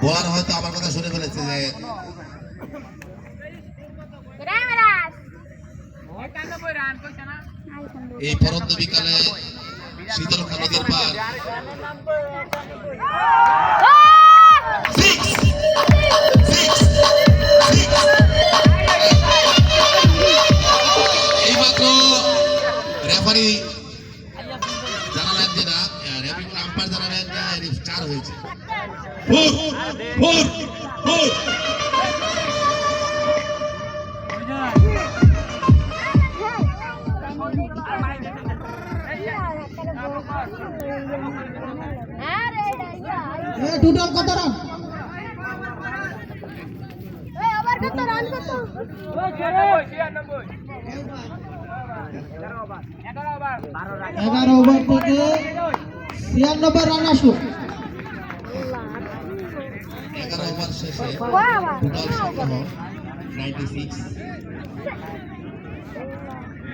বলার হয়তো আমার কথা শুনে ফেলেছে যে এই পরন্ত বিকালে শীতলক্ষা নদীর পার এইমাত্র রেফারি জানালেন যে না, রেফারি আম্পায়ার জানালেন যে 4 হয়েছে। টোটাল কত রান? আবার কত রান কত? 11 ওভার থেকে 96 রান আসলো। 11 ওভার শেষে টোটাল সংগ্রহ 96।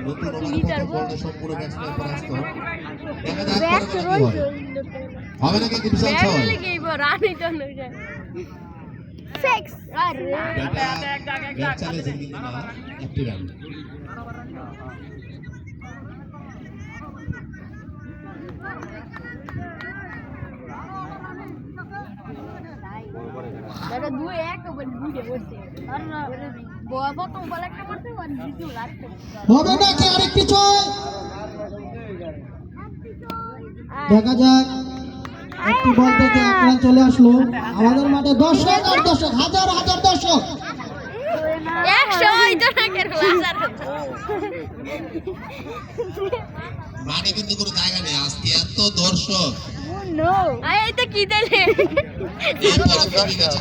নতুন ওভার বলতে সম্পূর্ণ ব্যাটসম্যান পরাস্ত। দেখা যাক পরে কি হয়। হবে নাকি কি বিশাল ছয়? রানই তো নয়। 6 আরে ব্যাট চালিয়েছেন কিন্তু না, একটি রান। দাদা 2-1 বল বুঝে বলছে আর বাবা তো বল একটা করতে আর দ্বিতীয় লাগছে হবে নাকি আরেকটি ছয়? দেখা যাক। একটি বল থেকে 1 রান চলে আসলো। আমাদের মাঠে দর্শক আর দর্শক, হাজার হাজার দর্শক। 100 হইতো না কেন হাজার মানে কিন্তু কোনো জায়গা নেই আজকে, এত দর্শক। নো এইটা কি দিলে এই পরন্ত বিকালে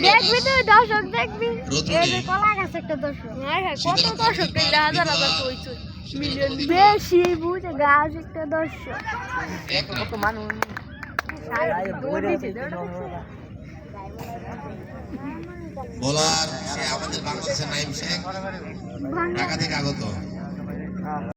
দেখবি তো দর্শক দেখবি রোদ্রে এই কলা গাছ একটা দর্শক হ্যাঁ কত দর্শক কইলা হাজার হাজার কইছো মিলিয়ন বেশি বুঝে গাছ একটা দর্শক কত মানুষ বোলার সে আমাদের বাংলাদেশের নাইম শেখ ঢাকা থেকে আগত।